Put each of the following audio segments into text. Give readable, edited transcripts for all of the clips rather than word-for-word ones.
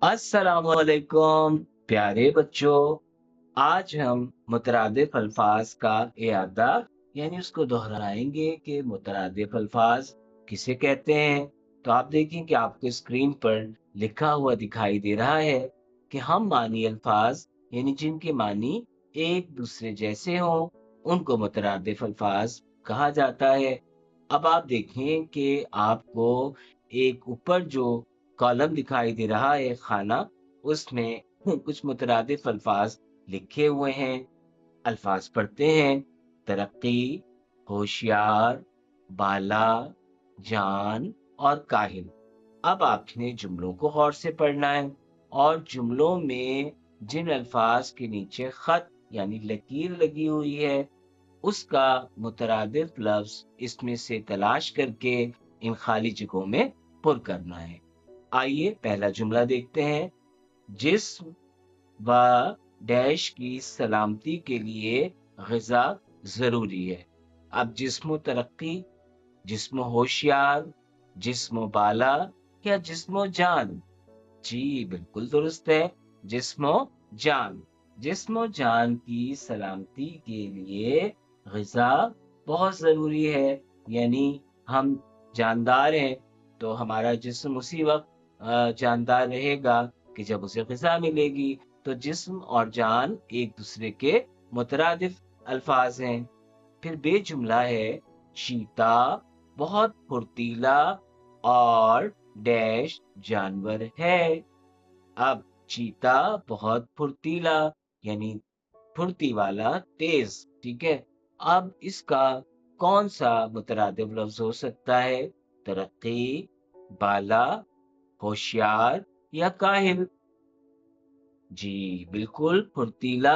अस्सलाम वालेकुम प्यारे बच्चों। आज हम मुतरादिफ अल्फाज का इयादा यानी उसको दोहराएंगे कि मुतरादिफ अल्फाज किसे कहते हैं। तो आप देखें कि आपको स्क्रीन पर लिखा हुआ दिखाई दे रहा है कि हम मानी अल्फाज यानी जिनके मानी एक दूसरे जैसे हों उनको मुतरादिफ अल्फाज कहा जाता है। अब आप देखें कि आपको एक ऊपर जो कॉलम दिखाई दे रहा है खाना, उसमें कुछ मुतरादिफ अल्फाज लिखे हुए हैं। अल्फाज पढ़ते हैं। तरक्की, होशियार, बाला, जान और काहिल। अब आपने जुमलों को गौर से पढ़ना है और जुमलों में जिन अल्फाज के नीचे खत यानी लकीर लगी हुई है उसका मुतरादिफ लफ्ज इसमें से तलाश करके इन खाली जगहों में पुर करना है। आइए पहला जुमला देखते हैं। जिस्म व डैश की सलामती के लिए ग़िज़ा ज़रूरी है। अब जिस्म तरक्की, जिस्म होशियार, जिस्म बाला या जिस्म जान? जी, बिल्कुल दुरुस्त है। जिस्म जान। जिस्म जान की सलामती के लिए ग़िज़ा बहुत ज़रूरी है। यानी हम जानदार हैं, तो हमारा जिस्म उसी वक़्त जानदार रहेगा कि जब उसे ग़िज़ा मिलेगी। तो जिस्म और जान एक दूसरे के मुतरादिफ अल्फाज हैं। फिर बेजुमला है। चीता बहुत फुर्तीला और डैश जानवर है। अब चीता बहुत फुर्तीला यानी फुर्ती वाला, तेज, ठीक है। अब इसका कौन सा मुतरादिफ लफ्ज हो सकता है? तरक्की, बाला, होशियार या काहिल? जी, बिल्कुल फुर्तीला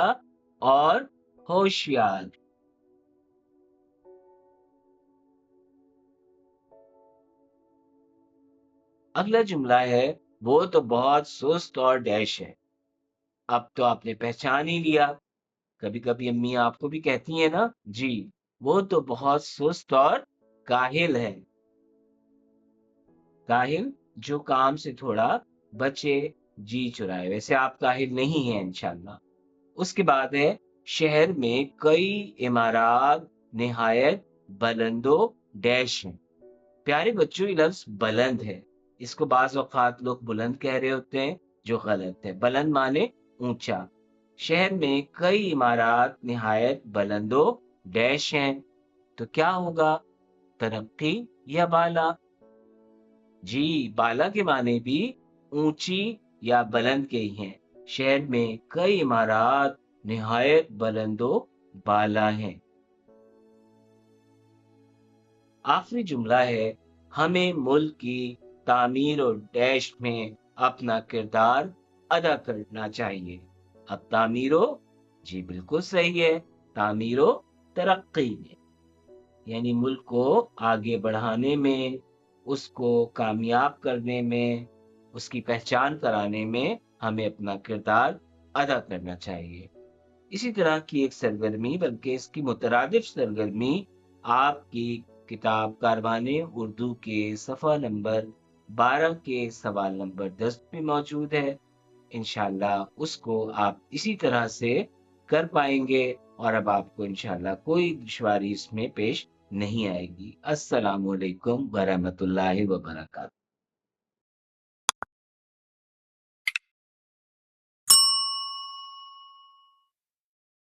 और होशियार। अगला जुमला है। वो तो बहुत सुस्त और डैश है। अब तो आपने पहचान ही लिया। कभी कभी अम्मी आपको भी कहती है ना जी, वो तो बहुत सुस्त और काहिल है। काहिल जो काम से थोड़ा बचे, जी चुराए। वैसे आप काहिल नहीं हैं इंशाल्लाह। उसके बाद है। शहर में कई इमारात निहायत बुलंदो डैश हैं। प्यारे बच्चों, ये लफ्ज बुलंद है। इसको बाज औकात लोग बुलंद कह रहे होते हैं, जो गलत है। बुलंद माने ऊंचा। शहर में कई इमारात निहायत बुलंदो डैश हैं। तो क्या होगा? तरक्की या बाला? जी, बाला के माने भी ऊंची या बुलंद के ही हैं। शहर में कई इमारत निहायत बुलंदो बाला हैं। आखिरी जुमला है। हमें मुल्क की तामीर और डैश में अपना किरदार अदा करना चाहिए। अब तामीरो, जी बिल्कुल सही है। तामीरो तरक्की में यानी मुल्क को आगे बढ़ाने में, उसको कामयाब करने में, उसकी पहचान कराने में हमें अपना किरदार अदा करना चाहिए। इसी तरह की एक सरगर्मी, बल्कि इसकी मुतरादिफ सरगर्मी, आपकी किताब कारवाने उर्दू के सफ़ा नंबर 12 के सवाल नंबर 10 में मौजूद है। इंशाल्लाह उसको आप इसी तरह से कर पाएंगे और अब आपको इंशाल्लाह कोई दुश्वारी इसमें पेश नहीं आएगी। अस्सलामु अलैकुम व रहमतुल्लाहि व बरकातहू।